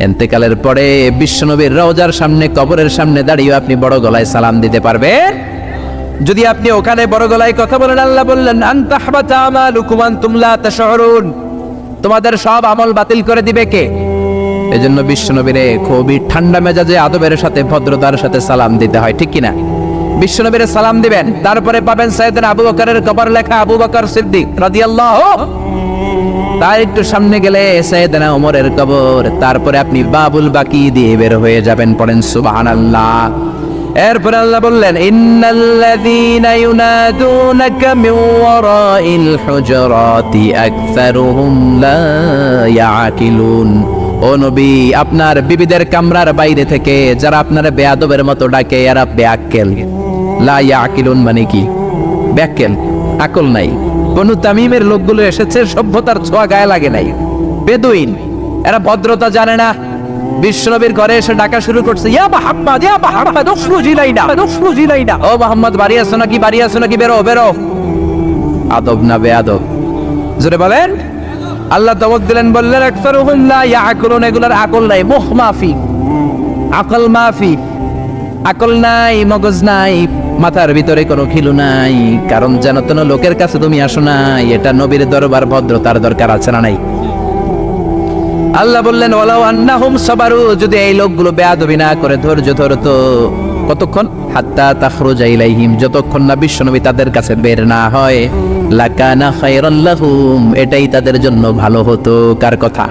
ইন্তেকালের পরে বিশ্বনবীর রওজার সামনে, কবরের সামনে দাঁড়িয়ে আপনি বড় গলায় সালাম দিতে পারবেন? যদি আপনি ওখানে বড় গলায় কথা বলেন, আল্লাহ বললেন আনতাহবাতা আমালুকুম আনতুম লা তাশউরুন, তোমাদের সব আমল বাতিল করে দিবে কে? এজন্য বিশ্বনবীরে খুবই ঠান্ডা মেজাজে, আদবের সাথে, ভদ্রতার সাথে সালাম দিতে হয়, ঠিক কিনা? বিশ্বনবীরে সালাম দিবেন, তারপরে পাবেন সাইয়েদনা আবু বকরের কবর লেখা আবু বকর সিদ্দিক রাদিয়াল্লাহু। তার একটু সামনে গেলে সাইয়েদনা ওমরের কবর, তারপরে আপনি বাবুল বাকি দিয়ে বের হয়ে যাবেন। পড়েন সুবহানাল্লাহ। এরপরে আল্লাহ বললেন ইন্নাল্লাযীনা ইউনাদুনাকা মিন ওয়ারাইল হুজুরাতি আকসারুহুম লা ইয়াকিলুন। ও নবী, আপনার বিবিদের কামরার বাইরে থেকে যারা আপনার বেয়াদবের মতো ডাকে, এরা বেআক্কেল। লা ইয়াকিলুন মানে কি? বেআক্কেল, আকল নাই। বনু তামিমের লোকগুলো এসেছে, সভ্যতার ছোঁয়া গায়ে লাগে নাই, বেদুইন, এরা ভদ্রতা জানে না। বিশ্বনবীর ঘরে এসে ডাকা শুরু করছে, ইয়া মুহাম্মদ, ইয়া মুহাম্মদ, উখরুজ ইলাইনা, উখরুজ ইলাইনা। ও মুহাম্মদ, বাড়ি আছো নাকি? বাড়ি আছো নাকি? বেরো, বেরো। আদব না বেয়াদব? জোরে বলেন। আল্লাহ দমক দিলেন, বললেন আকসারুহুম লা ইয়াকুলুন, এগুলার আকল নাই, মুখ মাফি, আকল মাফি, আকল নাই, মগজ নাই, মাথার ভিতরে কোনো খিলু নাই। কারণ যেন তেন লোকের কাছে তুমি আসো নাই, এটা নবীর দরবার, ভদ্রতার দরকার আছে না নাই? আল্লাহ বললেন ওয়ালাউ আন্নাহুম সাবারু, যদি এই লোকগুলো বেয়াদবি না করে ধৈর্য ধরতো, কতক্ষণ? হাত্তা তাখরুজা ইলাইহিম, যতক্ষণ না বিশ্বনবী তাদের কাছে বের না হয়, লাকানা খায়রাল লাহুম, এটাই তাদের জন্য ভালো হতো। কার কথা?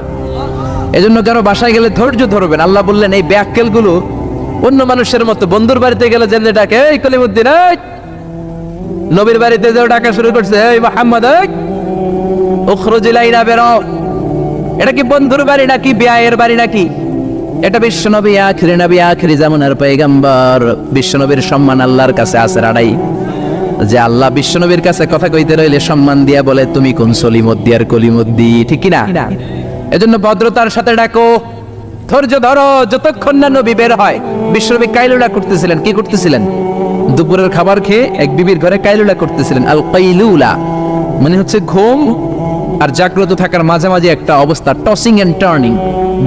এজন্য কারো বাসায় গেলে ধৈর্য ধরবেন। আল্লাহ বললেন এই বেআক্কেল গুলো অন্য মানুষের মতো, বন্ধুর বাড়িতে গেলে যেমনি ডাকে, এই কলিমুদ্দিন, এই নবীর বাড়িতে যে ডাকা শুরু করছে, এই মুহাম্মদ, এই উখরুজ ইলাইনা, বেরো। এটা কি বন্ধুর বাড়ি নাকি বিয়ের বাড়ি নাকি? এটা বিশ্বনবী, আখিরি নবী, আখিরি জামানার পয়গম্বর। বিশ্বনবীর সম্মান আল্লাহর কাছে আছে রাড়াই, যে আল্লাহ বিশ্বনবীর কাছে কথা কইতে রইলে সম্মান দিয়া বলে তুমি কোন সলিমদ্দি আর কলিমদ্দি, ঠিক কি না? এজন্য ভদ্রতার সাথে ডাকো, ধৈর্য ধরো, যতক্ষণ না নবী বের হয়। বিশ্বনবী কাইলুলা করতেছিলেন। কি করতেছিলেন? দুপুরের খাবার খেয়ে এক বিবির ঘরে কাইলুলা করতেছিলেন। আল কাইলুলা মানে হচ্ছে ঘুম আর জাগ্রত থাকার মাঝামাঝি একটা অবস্থা, টসিং এন্ড টার্নিং,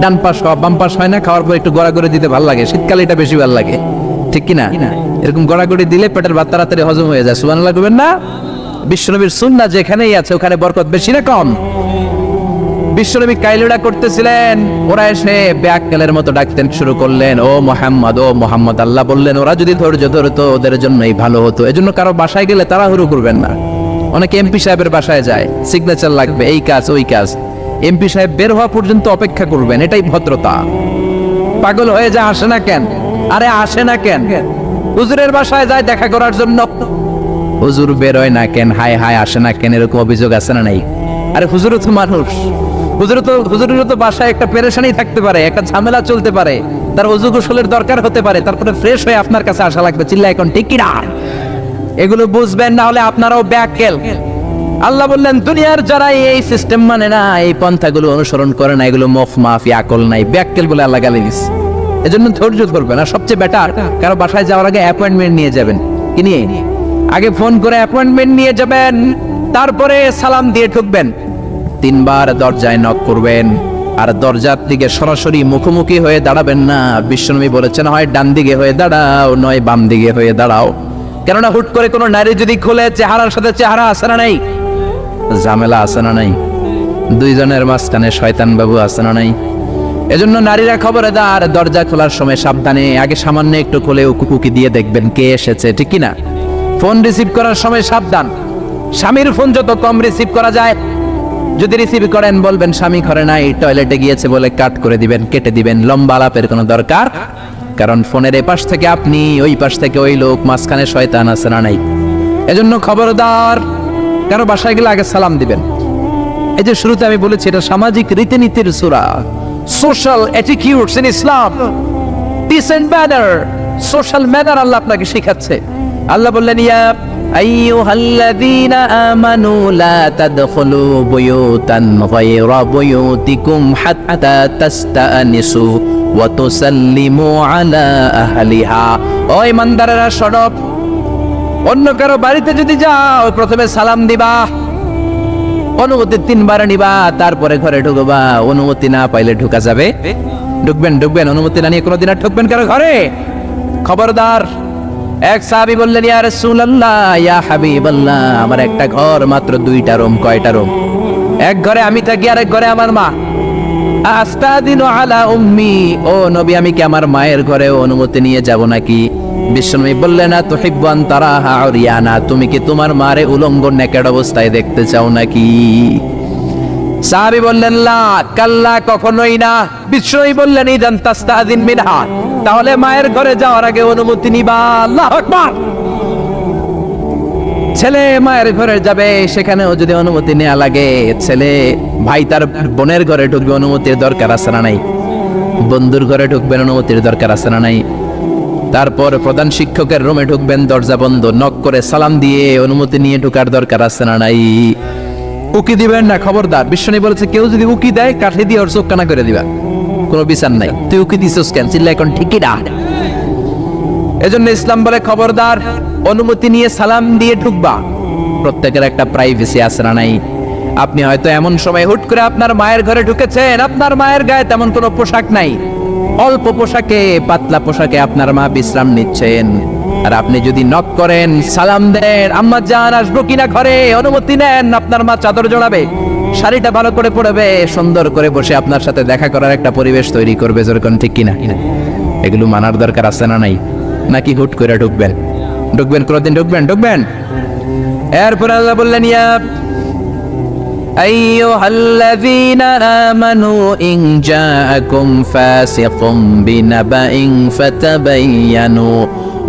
ডান পাশ হওয়া বাম পাশ হয় না, খাওয়ার পর একটু গড়াগড়ি দিতে ভালো লাগে, শীতকালে এটা বেশি ভালো লাগে, ঠিক কিনা? এরকম গড়াগড়ি দিলে পেটের ভাত তাড়াতাড়ি হজম হয়ে যায়। সুবহানাল্লাহ করবেন না? বিশ্বনবীর সুন্নাহ যেখানেই আছে ওখানে বরকত বেশি না কম? বিশ্বনবী কাইলুড়া করতেছিলেন, ওরা এসে ব্যাককেলের মতো ডাকতেন শুরু করলেন, ও মোহাম্মদ, ও মোহাম্মদ। আল্লাহ বললেন ওরা যদি ধৈর্য ধরতো ওদের জন্যই ভালো হতো। এজন্য কারো বাসায় গেলে তাড়াহুড়ো করবেন না। অনেকে এমপি সাহেবের বাসায় যায়, সিগনেচার লাগবে, এই কাজ ওই কাজ, এমপি সাহেব বের হওয়া পর্যন্ত অপেক্ষা করবেন, এটাই ভদ্রতা। পাগল হয়ে যায়, আসে না কেন? আরে আসে না কেন? হুজুরের বাসায় যায় দেখা করার জন্য, হুজুর বের হয় না কেন? হায় হায় আসে না কেন? এরকম অভিযোগ আছে না নাই? আরে হুজুরও তো মানুষ, হুজুরেরও তো বাসায় একটা পেরেশানি থাকতে পারে, একটা ঝামেলা চলতে পারে, তার ওযু গোসলের দরকার হতে পারে, তারপরে ফ্রেশ হয়ে আপনার কাছে আসা লাগবে। চিল্লা এখন ঠিক কি না? এগুলো বুঝবেন, না হলে আপনারাও ব্যাককেল। আল্লাহ বললেন দুনিয়ার যারা এই সিস্টেম মানে না, এই পন্থাগুলো অনুসরণ করে না, এগুলো মফ মাফি, আকল নাই, ব্যাককেল বলে আল্লাহ গালি দিচ্ছে। এজন্য ধৈর্য ধরবেন। আর সবচেয়ে বেটার, কারো বাসায় যাওয়ার আগে অ্যাপয়েন্টমেন্ট নিয়ে যাবেন। কি নিয়ে? আগে ফোন করে অ্যাপয়েন্টমেন্ট নিয়ে যাবেন, তারপরে সালাম দিয়ে ঢুকবেন। 3 বার দরজায় নক করবেন, আর দরজার দিকে সরাসরি মুখোমুখি হয়ে দাঁড়াবেন না। বিশ্বনবী বলেছেন হয় ডান দিকে হয়ে দাঁড়াও, নয় বাম দিকে হয়ে দাঁড়াও। কেননা হুট করে কোনো নারী যদি খুলে, চেহারার সাথে চেহারা আছে না নাই? ঝামেলা আছে না নাই? দুইজনের মাঝখানে শয়তান বাবু আছে না নাই? এজন্য নারীরা খবরদার, দরজা খোলার সময় সাবধানে, আগে সামান্য একটু খুলে উকি দিয়ে দেখবেন কে এসেছে, ঠিক কি না? ফোন রিসিভ করার সময় সাবধান, স্বামীর ফোন যত কম রিসিভ করা যায়। যদি রিসিভ করেন বলবেন স্বামী ঘরে নাই, টয়লেটে গিয়েছে বলে কাট করে দিবেন, কেটে দিবেন। লম্বা আলাপের কোনো দরকার, কারণ ফোনের এপাশ থেকে আপনি, ওই পাশ থেকে ওই লোক, মাঝখানে শয়তান আছে না নাই? এজন্য খবরদার, কারো বাসায় গেলে আগে সালাম দিবেন। এই যে শুরুতে আমি বলেছি এটা সামাজিক রীতিনীতির সূরা, social attitudes in Islam, decent manner, social manner Allah আপনাকে শেখাচ্ছে। আল্লাহ বললেন ইয়া আইয়ুহাল্লাযীনা আমানু লা তাদখুলু বুয়ুতান গায়রা বুয়ুতিকুম হাত্তা তাস্তানিসু ওয়া তুসাল্লিমু আলা আহলিহা। ও ইমানদারেরা শোনো, অন্য কারো বাড়িতে যদি যাও প্রথমে সালাম দিবা, অনুমতি 3 বার নিবা, তারপরে ঘরে ঢুকবা। অনুমতি না পাইলে ঢোকা যাবে? ঢুকবেন, অনুমতি না নিয়ে কোনোদিন আর ঢুকবেন কারো ঘরে? খবরদার। এক সাহাবী বললেন ইয়া রাসূলুল্লাহ, ইয়া হাবিবাল্লাহ, আমার একটা ঘর, মাত্র 2টা রুম। কয়টা রুম? এক ঘরে আমি থাকি, আর এক ঘরে আমার মা। আস্তাদিনু আলা উম্মি, ও নবী আমি কি আমার মায়ের ঘরে অনুমতি নিয়ে যাব নাকি? বিশ্বনবী বললেন না তুহিব্বু আন তারাহা উরিয়ানা, তুমি কি তোমার মারে উলঙ্গ নেকেড অবস্থায় দেখতে চাও নাকি? সাহাবী বললেন লা, কাল্লা, কখনোই না। বিশ্বনবী বললেন ইদান তাস্তাদিন মিনহা, তাহলে মায়ের ঘরে যাওয়ার আগে অনুমতি নিবা। আল্লাহু আকবার। ছেলে মায়ের ঘরে যাবে, সেখানেও যদি অনুমতি নেওয়া লাগে, ছেলে ভাই তার বোনের ঘরে ঢুকবে, অনুমতির দরকার আছে না নাই? বন্ধুর ঘরে ঢুকবেন, অনুমতির দরকার আছে না নাই? তারপর প্রধান শিক্ষকের রুমে ঢুকবেন, দরজা বন্ধ, নক করে সালাম দিয়ে অনুমতি নিয়ে ঢোকার দরকার আছে না নাই? উকি দিবেন না, খবরদার। বিশ্বনবী বলেছে কেউ যদি উকি দেয় কাঠি দিয়ে ওর চোখ কানা করে দিবা, কোনো বিচার নাই। তুই উকি দিছস কেন? চিল্লা এখন ঠিকই না। এজন্য ইসলাম বলে খবরদার, অনুমতি নিয়ে সালাম দিয়ে ঢুকবা। প্রত্যেকের একটা প্রাইভেসি আছে না নাই? আপনি হয়তো এমন সময় হুট করে আপনার মায়ের ঘরে ঢুকেছেন, আপনার মায়ের গায়ে তেমন কোনো পোশাক নাই, অল্প পোশাকে, পাতলা পোশাকে আপনার মা বিশ্রাম নিচ্ছেন। আর আপনি যদি নক করেন, সালাম দেন, আম্মা জান আসবো কিনা ঘরে, অনুমতি নেন, আপনার মা চাদর জড়াবে, শাড়িটা ভালো করে পরবে, সুন্দর করে বসে আপনার সাথে দেখা করার একটা পরিবেশ তৈরি করবে। যেরকম ঠিক কিনা? এগুলো মানার দরকার আছে না নাই? নাকি হুট করে ঢুকবেন? কোনদিন ঢুকবেন। এরপর আল্লাহ বললেন ইয়া আইয়ুহাল্লাযীনা আমানু ইন জাআকুম ফাসিকুম বিনাবাইন ফাতাবায়ানু,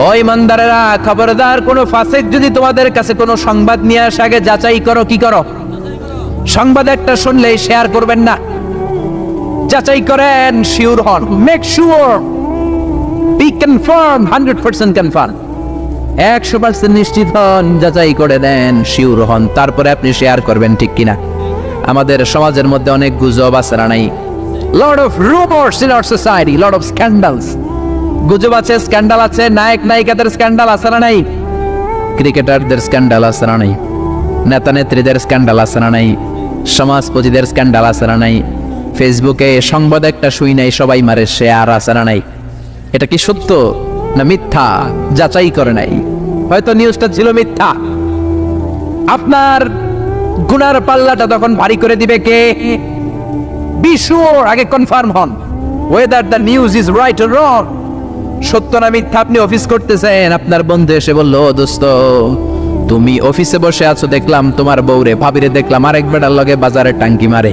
ও ইমানদারেরা খবরদার, কোন ফাসিক যদি তোমাদের কাছে কোনো সংবাদ নিয়ে আসে, আগে যাচাই করো। কি করো? সংবাদ একটা শুনলেই শেয়ার করবেন না, যাচাই করেন, শিওর হন, make sure, be confirm, 100% confirm, 100% নিশ্চিত হন, যাচাই করে দেন, শিওর হন, তারপরে আপনি শেয়ার করবেন, ঠিক কিনা? আমাদের সমাজের মধ্যে অনেক গুজব আছে না নাই? Lot of rumours in our society, lot of scandals. গুজব আছে, স্ক্যান্ডাল আছে, নায়ক নায়িকাদের স্ক্যান্ডাল আছে না নাই? ক্রিকেটারদের স্ক্যান্ডাল আছে না নাই? নেতা নেত্রীদের স্ক্যান্ডাল আছে না নাই? সমাজপতিদের স্ক্যান্ডাল আছে না নাই, ফেসবুকে সংবাদ একটা শুই নাই সবাই মারে শেয়ার আছে না নাই, এটা কি সত্য না মিথ্যা যাচাই করে নাই, হয়তো নিউজটা ছিল মিথ্যা। আপনার গুনার পাল্লাটা তখন ভারী করে দিবে কে? বি শিওর, আগে কনফার্ম হন whether the news is right or wrong, সত্য না মিথ্যা। আপনি অফিস করতেছেন, আপনার বন্ধু এসে বলল, ও দোস্ত তুমি অফিসে বসে আছো, দেখলাম তোমার বউরে ভাবিরে দেখলাম আরেক বেটার লগে বাজারে টাঙ্কি মারে।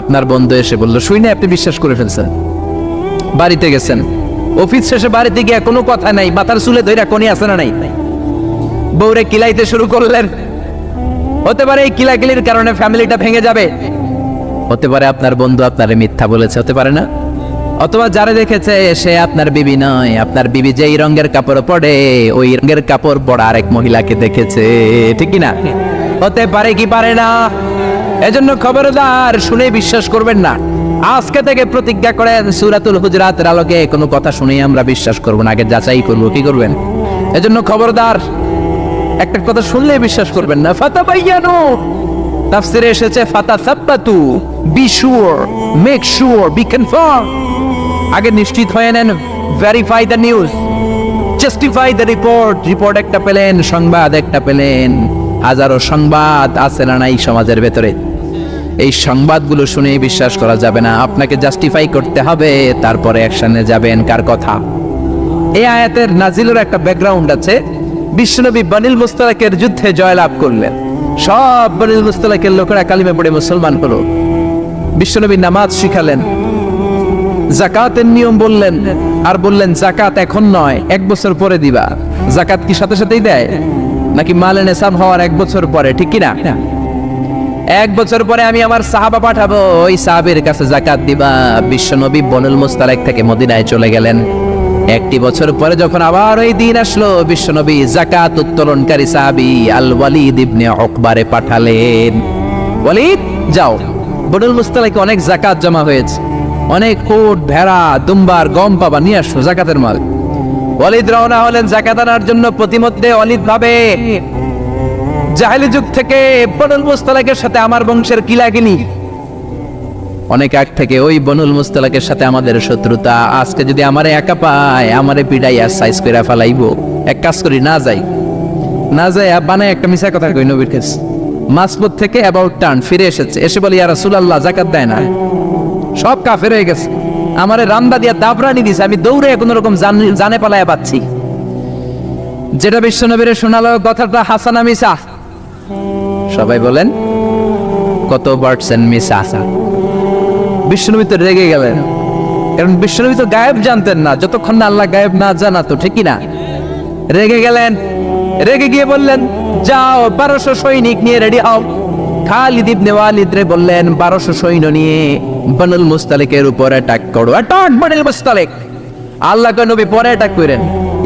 আপনার বন্ধু এসে বলল, শুই না আপনি বিশ্বাস করে ফেলছেন। বাড়িতে গেছেন, অফিস শেষে বাড়িতে গিয়ে কোনো কথা নাই, মাথার চুলে ধইরা কোনি আছে না নাই, বউরে কিলাইতে শুরু করলেন। হতে পারে এই কিলাকিলির কারণে ফ্যামিলিটা ভেঙে যাবে, হতে পারে আপনার বন্ধু আপনারে মিথ্যা বলেছে, হতে পারে না? অথবা যারা দেখেছে সে আপনার বিবি নয়, আপনার বিবি যেই রঙের কাপড় পরে ওই রঙের কাপড় পরা আরেক মহিলাকে দেখেছে, ঠিক কি না? হতে পারে কি পারে না? এজন্য খবরদার, শুনে বিশ্বাস করবেন না। আজকে থেকে প্রতিজ্ঞা করেন, সূরাতুল হুজুরাতের আলোকে কোনো কথা শুনে আমরা বিশ্বাস করব না, আগে যাচাই করব। কি করবেন? এজন্য খবরদার, একটা কথা শুনলে বিশ্বাস করবেন না। ফাতাবায়ানু, তাফসিরে এসেছে ফাতাসাব্বাতু, be sure, make sure, be confirm. আগে নিশ্চিত হয়ে নেন, verify the news, justify the report. Report একটা পেলেন, সংবাদ একটা পেলেন, হাজারো সংবাদ আছে না নাই সমাজের ভেতরে, এই সংবাদগুলো শুনে বিশ্বাস করা যাবে না, আপনাকে জাস্টিফাই করতে হবে, তারপরে অ্যাকশনে যাবেন। কার কথা? এই আয়াতের নাজিলের একটা ব্যাকগ্রাউন্ড আছে। বিশ্বনবী বানিল মুস্তালাকের যুদ্ধে জয়লাভ করলেন, সব বানিল মুস্তালাকের লোকেরা কালিমা পড়ে মুসলমান হলো। বিশ্বনবী নামাজ শিখালেন, যাকাতের নিয়ম বললেন, আর বললেন যাকাত এখন নয়, 1 বছর পরে দিবা। যাকাত কি সাথে সাথেই দেয় নাকি মালে নেসাব হওয়ার 1 বছর পরে, ঠিক কি না? 1 বছর পরে আমি আমার সাহাবা পাঠাবো, ওই সাহাবের কাছে যাকাত দিবা। বিশ্বনবী বনুল মুস্তালাক থেকে মদিনায় চলে গেলেন। 1 বছর পরে যখন আবার ওই দিন আসলো, বিশ্বনবী যাকাত উত্তোলনকারী সাহাবী আল ওয়ালিদ ইবনে উকবারে পাঠালেন, ওয়ালিদ যাও, বনুল মুস্তালাকে অনেক যাকাত জমা হয়েছে, অনেক উট, ভেড়া, দুম্বার, গম পাবা, নিয়ে আসো যাকাতের মাল। ওয়ালিদ রওনা হলেন যাকাত আনার জন্য। প্রতিমধ্যে ওয়ালিদ ভাবে, জাহেলি যুগ থেকে বনুল মুস্তালাকের সাথে আমার বংশের কিলাকিলি, অনেক আগ থেকে ওই বনুল মুস্তালাকের সাথে আমাদের শত্রুতা। আজকে যদি আমারে একা পায়, আমারে পিড়াইয়া সাইজ করে ফেলাইবো। এক কাজ করি, না যাই, না যাই বানায় একটা মিছা কথা কই নবীর কাছে। মাসপত থেকে অ্যাবাউট টার্ন ফিরে এসেছে, এসে বলি, ইয়া রাসূলুল্লাহ যাকাত দেয় না, সব কাফের হয়ে গেছে, আমারে রান্দা দিয়া দাবরানি দিছে, আমি দৌড়ে কোন রকম জানে পালায়া পাচ্ছি। যেটা বিশ্বনবীর শোনালো কথাটা হাসানা মিছা? সবাই বলেন কত পার্সেন্ট মিছা? বিশ্বনবী তো রেগে গেলেন, কারণ বিশ্বনবী তো গায়েব জানতেন না, যতক্ষণ না আল্লাহ গায়েব না জানাতো, ঠিকই না? রেগে গেলেন, রেগে গিয়ে বললেন, যাও 1200 সৈনিক নিয়ে রেডি হও। খালিদ ইবনে ওয়ালিদ রে বললেন, 1200 সৈন্য নিয়ে বনুল মুস্তালিকের উপর অ্যাটাক করো। অ্যাটাক বনুল মুস্তালিক। আল্লাহকে নবী পরে অ্যাটাক করেন,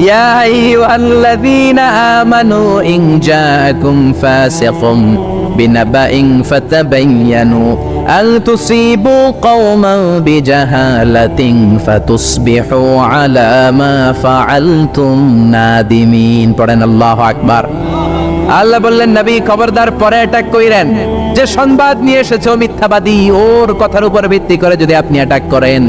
ইয়া আইয়ুহাল্লাযীনা আমানু ইন জাআকুম ফাসিকুম বিনাবাইন ফাতাবায়ানু আন তুসিবু কওমান বিজাহালাতিন ফাতুসবিহু আলা মা ফাআলতুম নাদিমিন। পড়েন আল্লাহু আকবার। আল্লাহ বললেন, নবী খবরদার পরে অ্যাটাক কইরেন, যে সংবাদ নিয়ে এসেছে মিথ্যাবাদী, ওর কথার উপর ভিত্তি করে যদি আপনি অ্যাটাক করেন,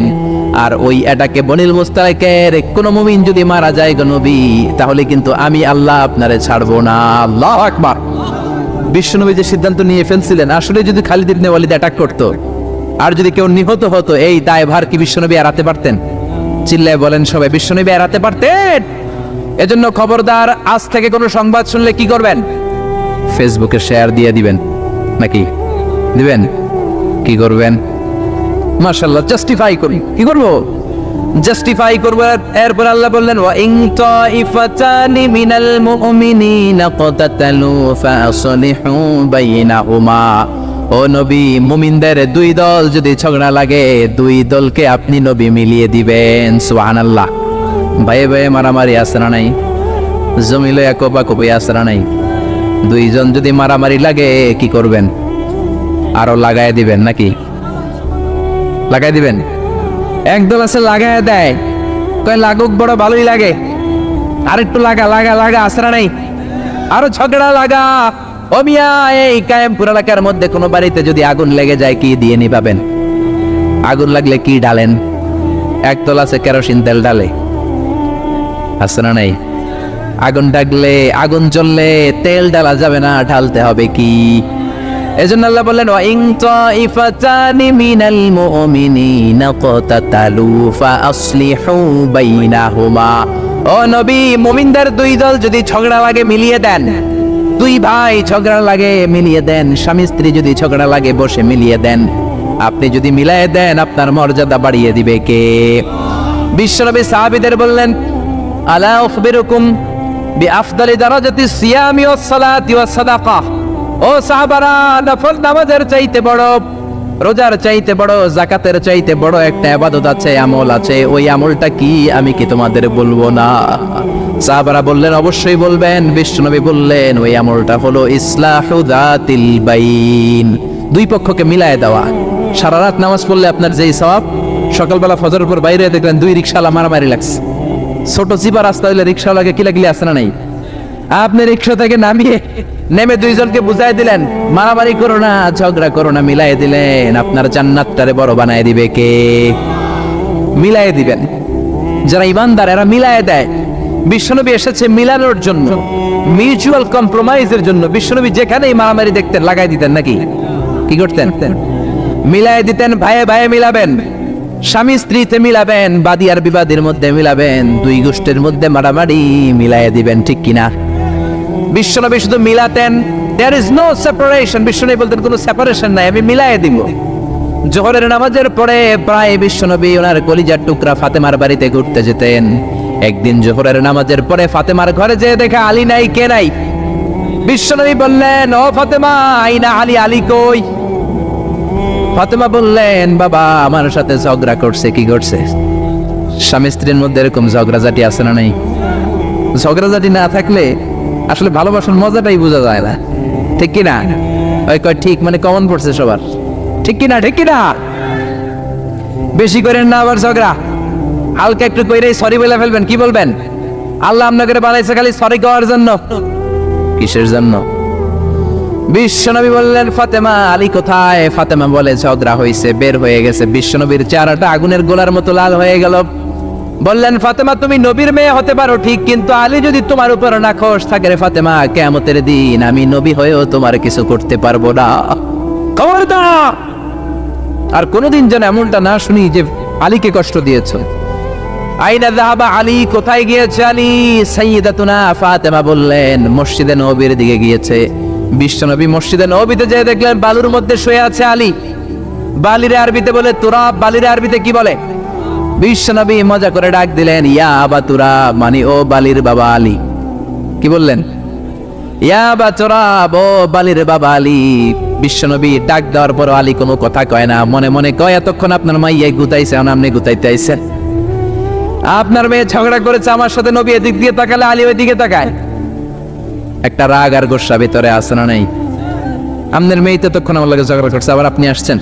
আর ওই অ্যাটাকে বনিল মুস্তালিকের কোন মুমিন যদি মারা যায় গো নবী, তাহলে কিন্তু আমি আল্লাহ আপনারে ছাড়বো না। আল্লাহু আকবার। বিশ্বনবী যে সিদ্ধান্ত নিয়ে ফেলছিলেন, আসলে যদি খালিদ ইবনে ওয়ালিদ অ্যাটাক করতো আর যদি কেউ নিহত হতো, এই দায়ভার কি বিশ্বনবী এড়াতে পারতেন? চিল্লায় বলেন সবাই, বিশ্বনবী এড়াতে পারতেন? এজন্য খবরদার, আজ থেকে কোনো সংবাদ শুনলে কি করবেন? ফেসবুকে শেয়ার দিয়ে দিবেন, নাকি দিবেন? কি করবেন? মাশাআল্লাহ, জাস্টিফাই করি। কি করব? জাস্টিফাই করব। এরপর আল্লাহ বললেন, ওয়া ইন তাইফাতানি মিনাল মুমিনিনা ক্তাতালু ফাসলিহু বাইনাহুমা। ও নবী, মুমিনদের 2 দল যদি ঝগড়া লাগে, 2 দলকে আপনি নবী মিলিয়ে দিবেন। সুবহানাল্লাহ। ভাই ভাই মারামারি আছে না নাই? জমিলে কোপাকুপি আছে না নাই? 2 জন যদি মারামারি লাগে কি করবেন? আরো লাগায় দিবেন নাকি? লাগাই দিবেন? একদল আছে লাগায় দেয়, কয় লাগুক, বড় ভালোই লাগে, আরেকটু লাগা লাগা লাগা, আসরা নাই, আরো ঝগড়া লাগা, ও মিয়া, এই কায়েমপুর এলাকার মধ্যে কোনো বাড়িতে যদি আগুন লেগে যায় কি দিয়ে নিভাবেন? আগুন লাগলে কি ডালেন? একতল আছে কেরোসিন তেল ডালে, আছে না নাই? আগুন ডাকলে, আগুন জ্বললে তেল ডালা যাবে না, ঢালতে হবে কি? এজন্য আল্লাহ বললেন ওয়াইন তাইফাতানি মিনাল মুমিনিনা ক্বাতালু ফাআসলিহু বাইনাহুমা। ও নবী, মুমিনদের দুই দল যদি ঝগড়া লাগে মিলিয়ে দেন। দুই ভাই ঝগড়া লাগে মিলিয়ে দেন, স্বামী স্ত্রী যদি ঝগড়া লাগে বসে মিলিয়ে দেন। আপনি যদি মিলিয়ে দেন আপনার মর্যাদা বাড়িয়ে দিবে কে? বিশ্বনবী সাহাবীদের বললেন আলা উখবিরুকুম বিআফদালি দারাজাতিস সিয়ামি ওয়াস সালাতি ওয়াস সাদাকাহ। ও সাহাবারা, নফল নামাজের চাইতে বড়, রোজার চাইতে বড়, যাকাতের চাইতে বড় একটা ইবাদত আছে, আমল আছে। ওই আমলটা কি আমি কি তোমাদের বলবো না? সাহাবারা বললেন অবশ্যই বলবেন। বিশ্বনবী বললেন ওই আমলটা হলো ইসলাহু যাতিল বাইন, দুই পক্ষকে মিলায় দেওয়া। সারা রাত নামাজ পড়লে আপনার যেই সওয়াব, সকালবেলা ফজরের পর বাইরে দেখলেন দুই রিকশাওয়ালা মারামারি লাগছে। ছোট চিপা রাস্তা হইলে রিকশাওয়ালাকে কিলাকিলি আসে না নাই? আপনি রিকশা থেকে নেমে দুইজনকে বুঝাই দিলেন মারামারি করো না, ঝগড়া করো না, মিলাই দিলেন। আপনার জান্নাতটারে বড় বানায় দিবে কে? মিলাই দিবেন। যারা ইমানদার এরা মিলাই দেয়। বিশ্বনবী এসেছে মিলানোর জন্য, মিউচুয়াল কম্প্রোমাইজের জন্য। বিশ্বনবী যেখানেই মারামারি দেখতেন লাগাই দিতেন নাকি? কি করতেন? মিলাই দিতেন। ভাইয়ে ভাইয়ে মিলাবেন, স্বামী স্ত্রীতে মিলাবেন, বাদী আর বিবাদীর মধ্যে মিলাবেন, দুই গোষ্ঠীর মধ্যে মারামারি মিলাই দিবেন, ঠিক কিনা? বিশ্বনবী শুধু মিলাতেন, দেয়ার ইজ নো সেপারেশন। বিশ্বনবী বলতেন কোনো সেপারেশন নাই, আমি মিলাই দিব। জোহরের নামাজের পরে প্রায় বিশ্বনবী ওনার কলিজার টুকরা ফাতেমার বাড়িতে ঘুরতে যেতেন। একদিন জোহরের নামাজের পরে ফাতেমার ঘরে যেয়ে দেখে আলী নাই, কে নাই? বিশ্বনবী বললেন ও ফাতেমা, আইনা আলী, আলী কই? ফাতেমা বললেন বাবা আমার সাথে ঝগড়া করছে। কি করছে? স্বামী স্ত্রীর মধ্যে এরকম ঝগড়াঝাটি আছে না নাই? ঝগড়াঝাটি না থাকলে আসলে ভালোবাসার মজাটাই বোঝা যায় না, ঠিক কিনা? ওই কয় ঠিক, মানে কমন পড়ছে সবার, ঠিক কিনা? ঠিক কিনা? বেশি করেন না আবার ঝগড়া, হালকা একটু কইরেই সরি বলে ফেলবেন। কি বলবেন? আল্লাহ আপনাকে বানাইছে খালি সরি করার জন্য। কিসের জন্য? বিশ্বনবী বললেন ফাতেমা, আলী কোথায়? ফাতেমা বলে ঝগড়া হয়েছে, বের হয়ে গেছে। বিশ্বনবীর চেহারাটা আগুনের গোলার মতো লাল হয়ে গেল। বললেন ফাতেমা, তুমি নবীর মেয়ে হতে পারো ঠিক, কিন্তু আলী যদি তোমার উপর নাখোশ থাকে রে ফাতেমা, কিয়ামতের দিন আমি নবী হয়েও তোমার কিছু করতে পারবো না। খবরদার আর কোনোদিন যেন এমনটা না শুনি যে আলীকে কষ্ট দিয়েছ। আইনা যাহাবা আলী, কোথায় গিয়েছে আলী? সাইয়্যিদাতুনা ফাতেমা বললেন মসজিদে নববীর দিকে গিয়েছে। বিশ্বনবী মসজিদে নববীতে যেয়ে দেখলেন বালুর মধ্যে শুয়ে আছে আলী। বালিরে আরবিতে বলে তুরাব, বালিরে আরবিতে কি বলে? বিশ্বনবী মজা করে ডাক দিলেন ইয়া আবা তুরাব, মানে ও বালির বাবা আলী। কি বললেন? ইয়া আবা তুরাব, ও বালির বাবা আলী। বিশ্বনবী ডাক দেওয়ার পর আলী কোনো কথা কয় না, মনে মনে কয় এতক্ষণ আপনার মাইয়াই গুতাইছে, আপনি গুতাইতে আইছেন। আপনার মেয়ে ঝগড়া করেছে আমার সাথে, নবী এদিক দিয়ে তাকালে আলী ওই দিকে তাকায়। একটা রাগ আর গোসা ভিতরে আছে না নাই? আপনার মেয়ে ততক্ষণ আমার লাগে ঝগড়া করছে, আবার আপনি আসছেন।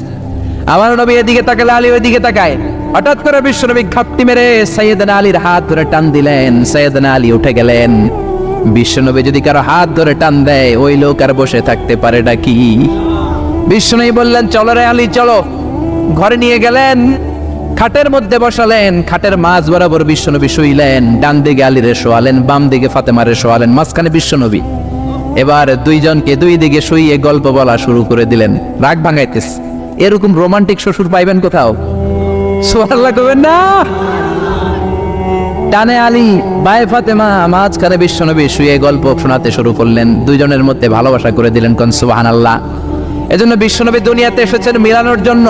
আমার নবী এদিকে তাকালে আলী ওই দিকে তাকায়। হঠাৎ করে বিশ্বনবী ঘাপটি মেরে সাইয়েদনা আলীর হাত ধরে টান দিলেন। সাইয়েদনা আলী উঠে গেলেন। বিশ্বনবী যদি কারো হাত ধরে টান দেয় ওই লোক আর বসে থাকতে পারে নাকি? বিশ্বনবী বললেন চলো রে আলী চলো। ঘরে নিয়ে গেলেন, খাটের মধ্যে বসালেন, খাটের মাঝ বরাবর বিশ্বনবী শুইলেন। ডান দিকে আলীরে শোয়ালেন, বাম দিকে ফাতেমারে শোয়ালেন, মাঝখানে বিশ্বনবী। এবার দুইজনকে দুই দিকে শুইয়ে গল্প বলা শুরু করে দিলেন। রাগ ভাঙাইতেছে। এরকম রোমান্টিক শ্বশুর পাইবেন কোথাও? সুবহানাল্লাহ কইবেন না? ডানে আলী, বায়ে ফাতেমা, মাঝখানে বিশ্বনবী শুয়ে গল্প শোনাতে শুরু করলেন। দুইজনের মধ্যে ভালোবাসা করে দিলেন। কোন সুবহানাল্লাহ। এজন্য বিশ্বনবী দুনিয়াতে এসেছেন মিলানোর জন্য।